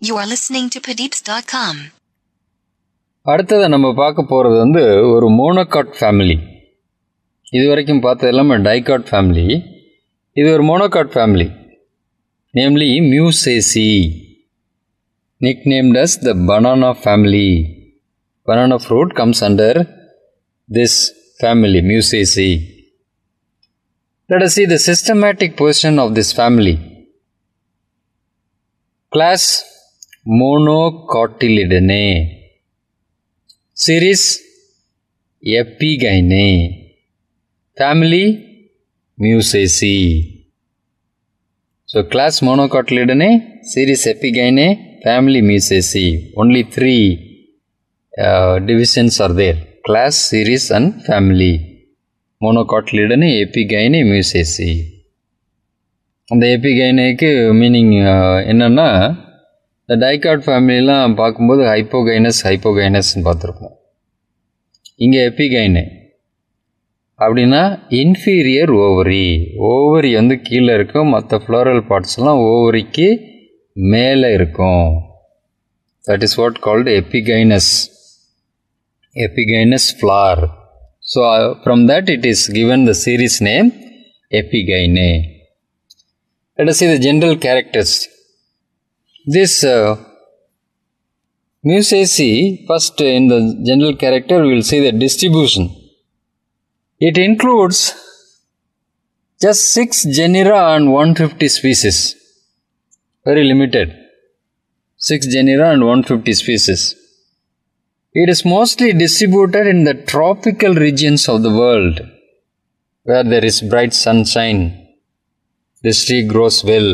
You are listening to Padeeps.com. அடுத்ததை நம்ம பார்க்க போகிறது வந்து ஒரு மோனோகாட் ஃபேமிலி. இது வரைக்கும் பார்த்தது எல்லாமே டைகாட் ஃபேமிலி. இது ஒரு monocot family. Namely Musaceae. Nicknamed as the banana family. Banana fruit comes under this family, Musaceae. Let us see the systematic position of this family. Class Monocotyledonnae. Series Epigynae. Family Musaceae. So class Monocotyledonnae, series Epigynae, family Musaceae. Only three divisions are there: class, series and family. Monocotyledonnae, Epigynae, Musaceae. அந்த எபிகைனேக்கு meaning என்னென்னா, இந்த dicot ஃபேமிலிலாம் பார்க்கும்போது ஹைப்போகைனஸ்ன்னு பார்த்துருப்போம். இங்கே எபிகைனே அப்படின்னா inferior ovary வந்து கீழே இருக்கும், மற்ற ஃப்ளோரல் பார்ட்ஸ்லாம் ஓவரிக்கு மேலே இருக்கும். That is what called epigynous flower. So from that it is given the series name Epigynae. Let us see the general characters. This Musaceae, first in the general character we will see the distribution. It includes just 6 genera and 150 species. Very limited. 6 genera and 150 species. It is mostly distributed in the tropical regions of the world where there is bright sunshine. This tree grows well.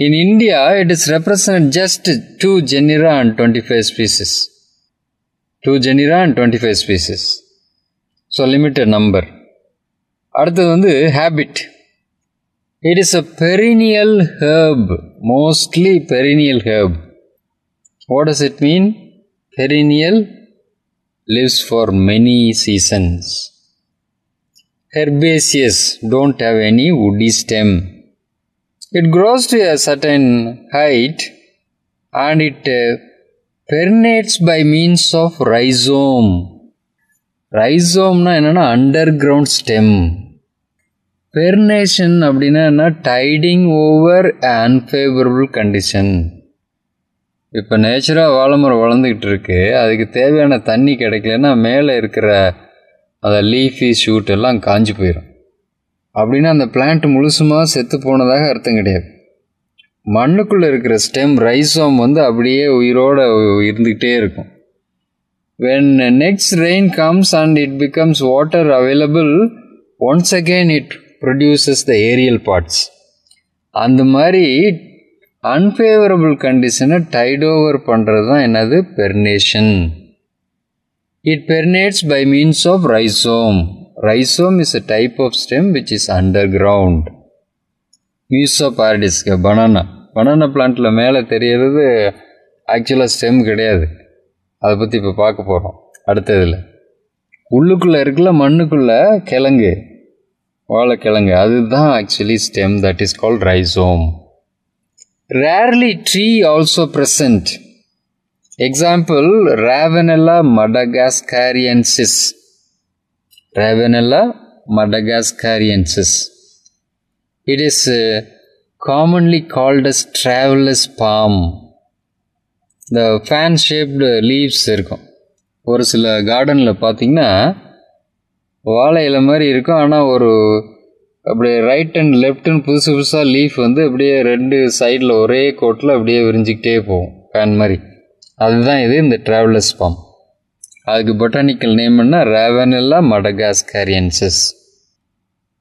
In India, it is represented just 2 genera and 25 species. 2 genera and 25 species. So, limited number. அடுத்தது வந்து habit. It is a perennial herb, mostly perennial herb. What does it mean? Perennial, lives for many seasons. Herbaceous, don't have any woody stem. It grows to a certain height and it pernates by means of rhizome. Rhizome என்னன்னா underground stem. Pernation அப்படின்னா என்ன? Tiding over unfavorable condition. இப்போ நேச்சுராக வாழைமரம் வளர்ந்துக்கிட்டு இருக்கு, அதுக்கு தேவையான தண்ணி கிடைக்கலன்னா மேலே இருக்கிற அந்த லீஃபி ஷூட் எல்லாம் காஞ்சி போயிடும். அப்படின்னா அந்த பிளான்ட் முழுசுமாக செத்து போனதாக அர்த்தம் கிடையாது. மண்ணுக்குள்ளே இருக்கிற ஸ்டெம் ரைசோம் வந்து அப்படியே உயிரோடு இருந்துக்கிட்டே இருக்கும். when next rain comes and it becomes water available, once again it produces the aerial parts. அந்த மாதிரி unfavorable condition tide over பண்ணுறது தான் என்னது? Pernation. It pernates by means of rhizome. Rhizome is a type of stem which is underground. Musopardies, banana plantல மேலே தெரியறது ஆக்சுவலாக stem கிடையாது. அதை பற்றி இப்போ பார்க்க போகிறோம் அடுத்ததில். உள்ளுக்குள்ளே இருக்குல்ல மண்ணுக்குள்ளே கிழங்கு, வாழைக்கிழங்கு, அதுதான் actually stem, that is called rhizome. Rarely tree also present. Example, Ravenella madagascariensis. Ravenella madagascariensis. It is commonly called as traveler's palm. The fan-shaped leaves இருக்கும். ஒரு சில கார்டனில் பார்த்தீங்கன்னா வாழை இலை மாதிரி இருக்கும், ஆனால் ஒரு அப்படியே ரைட் அண்ட் லெஃப்ட்னு புதுசாக லீஃப் வந்து அப்படியே 2 சைடில் ஒரே கோட்டில் அப்படியே விரிஞ்சிக்கிட்டே போகும், ஃபேன் மாதிரி. அதுதான் இது இந்த ட்ராவலர்ஸ் பாம். அதுக்கு பொட்டானிக்கல் நேம் என்ன? Ravenella madagascariensis.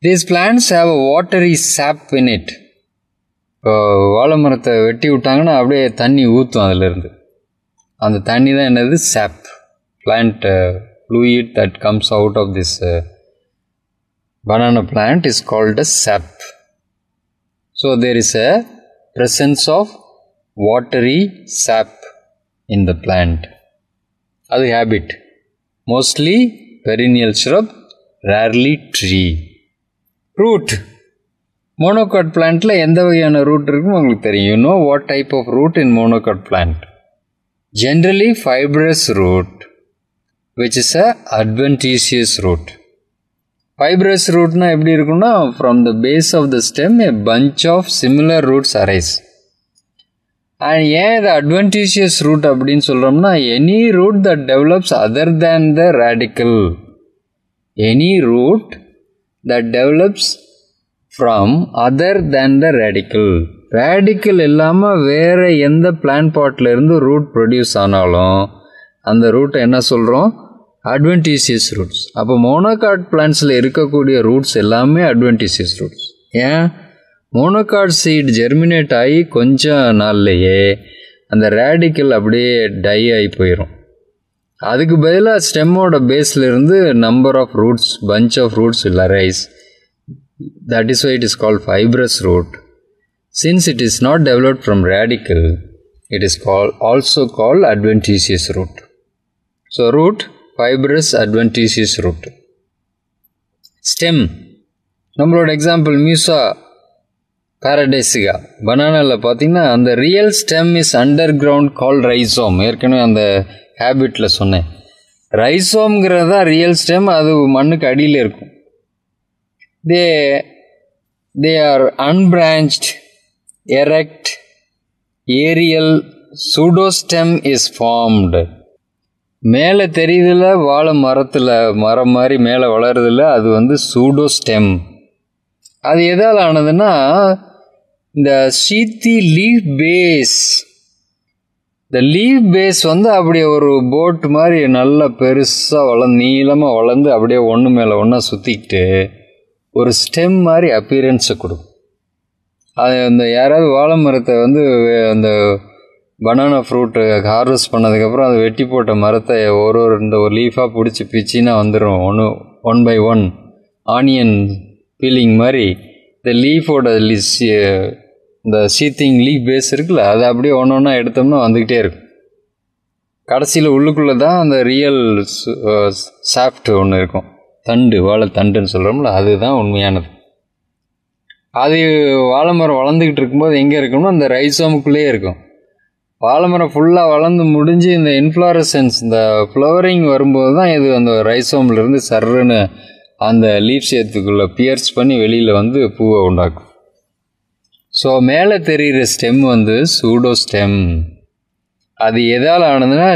These plants have a watery sap in it. இப்போ வாழை மரத்தை வெட்டி விட்டாங்கன்னா அப்படியே தண்ணி ஊற்றும் அதிலிருந்து. அந்த தண்ணி தான் என்னது? sap. Plant fluid that comes out of this banana plant is called as sap. So there is a presence of watery sap in the plant. அது habit. Mostly perennial shrub, rarely tree. Root. Monocot பிளான்ட்டில் எந்த வகையான root இருக்குன்னு உங்களுக்கு தெரியும். You know what type of root in monocot plant. Generally fibrous root which is a adventitious root. Fibrous rootனா எப்படி இருக்குன்னா, from the base of the stem a bunch of similar roots arise. And ஏன் இது adventitious root அப்படின்னு சொல்கிறோம்னா, any root that develops other than the radical. Any root that develops from other than the radical. Radical இல்லாமல் வேறு எந்த plant potல இருந்து root produce ஆனாலும் அந்த ரூட்டை என்ன சொல்கிறோம்? Adventitious roots. அப்போ மோனோகாட் பிளான்ட்ஸில் இருக்கக்கூடிய ரூட்ஸ் எல்லாமே அட்வென்டிஷியஸ் ரூட்ஸ். ஏன்? மோனோகாட் சீட் ஜெர்மினேட் ஆகி கொஞ்சம் நாள்லையே அந்த ரேடிக்கல் அப்படியே டை ஆகி போயிடும். அதுக்கு பதிலாக ஸ்டெம்மோட பேஸ்லேருந்து number of roots, bunch of roots will arise. That is why it is called fibrous root. Since it is not developed from radical, it is also called adventitious root. So root, fibrous adventitious root. Stem, நம்மளோட example Musa பாரடைசிகா பனானாவில் பார்த்தீங்கன்னா அந்த real stem is under ground call rhizome. ஏற்கனவே அந்த ஹேபிட்டில் சொன்னேன். ரைசோம்ங்கிறது தான் real stem, அது மண்ணுக்கு அடியில் இருக்கும். They are unbranched, erect, aerial, pseudostem is formed. மேலே தெரியுதில்ல, வாழை மரம் மாதிரி மேலே வளருதில்ல, அது வந்து சூடோஸ்டெம். அது எதால் ஆனதுன்னா, இந்த ஷீத்தி லீஃப் பேஸ், இந்த லீஃப் பேஸ் வந்து அப்படியே ஒரு போட் மாதிரி நல்லா பெருசாக நீளமாக வளர்ந்து அப்படியே ஒன்று மேலே ஒன்றா சுற்றிக்கிட்டு ஒரு ஸ்டெம் மாதிரி அப்பியரன்ஸை கொடுக்கும். அது அந்த யாராவது வாழை மரத்தை வந்து அந்த பனானா ஃப்ரூட்டு ஹார்வெஸ்ட் பண்ணதுக்கப்புறம் அதை வெட்டி போட்ட மரத்தை இந்த ஒரு லீஃபாக பிடிச்சி பிச்சின்னா வந்துடும். One by one onion peeling மாதிரி இந்த லீஃபோட இந்த சீத்திங் லீஃப் பேஸ் இருக்குல்ல, அதை அப்படியே ஒன்று ஒன்றா எடுத்தோம்னா வந்துக்கிட்டே இருக்கும். கடைசியில் உள்ளுக்குள்ளே தான் அந்த ரியல் சாஃப்ட் ஒன்று இருக்கும், தண்டு, வாழை தண்டுன்னு சொல்கிறோம்ல, அதுதான் உண்மையானது. அது வாழை மரம் வளர்ந்துக்கிட்டு இருக்கும்போது எங்கே இருக்கும்னா அந்த ரைசோமுக்குள்ளேயே இருக்கும். வாழை மரம் ஃபுல்லாக வளர்ந்து முடிஞ்சு இந்த இன்ஃப்ளாரசன்ஸ், இந்த ஃப்ளவரிங் வரும்போது தான் இது அந்த ரைசோம்லேருந்து சர்ன்னு அந்த லீஃப் சேத்துக்குள்ளே பியர்ஸ் பண்ணி வெளியில் வந்து பூவை உண்டாக்கும். ஸோ மேலே தெரிகிற ஸ்டெம் வந்து சூடோஸ்டெம். அது எதால் ஆனதுன்னா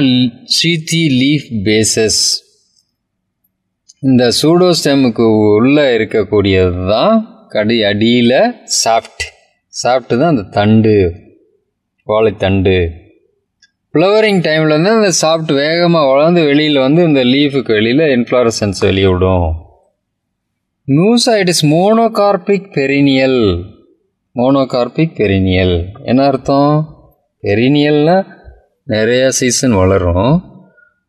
ஷீத்தி லீஃப் பேசஸ். இந்த சூடோஸ்டெமுக்கு உள்ளே இருக்கக்கூடியது தான் அடியில் சாஃப்ட் தான் அந்த தண்டு, வாழைத்தண்டு. ஃப்ளவரிங் டைமில் வந்து அந்த சாஃப்ட் வேகமாக வளர்ந்து வெளியில் வந்து இந்த லீஃபுக்கு வெளியில் இன்ஃப்ளாரசன்ஸ் வெளியே விடும். Musa it is monocarpic perennial. Monocarpic perennial என்ன அர்த்தம்? பெரினியல்னால் நிறையா சீசன் வளரும்.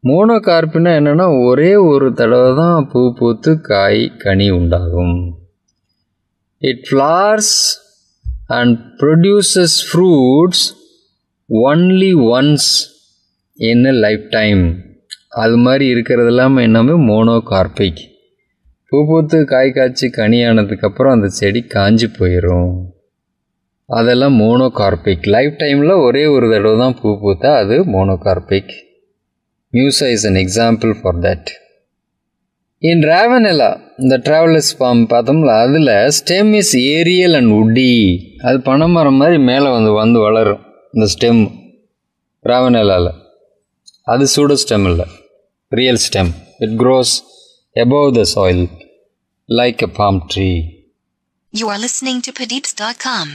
மோனோகார்பின்னா என்னென்னா ஒரே ஒரு தடவை தான் பூ பூத்து காய் கனி உண்டாகும். It flowers and produces fruits only once in a lifetime. அது மாதிரி இருக்கிறது எல்லாமே என்னமே மோனோகார்பிக். பூ பூத்து காய் காய்ச்சி கனியானதுக்கப்புறம் அந்த செடி காஞ்சி போயிடும். அதெல்லாம் மோனோகார்பிக். லைஃப் டைமில் ஒரே ஒரு தடவை தான் பூ பூத்தா அது monocarpic. Musa is an example for that. In Ravenella, இந்த ட்ராவலர்ஸ் பாம் பார்த்தோம்ல, அதில் ஸ்டெம் இஸ் ஏரியல் அண்ட் உட்டி. அது பனைமரம் மாதிரி மேலே வந்து வளரும் இந்த ஸ்டெம் ராவனெல்லாவில். அது சூடோ ஸ்டெம் இல்லை, real stem. It cross above the soil like a palm tree. You are listening to Padeeps.com.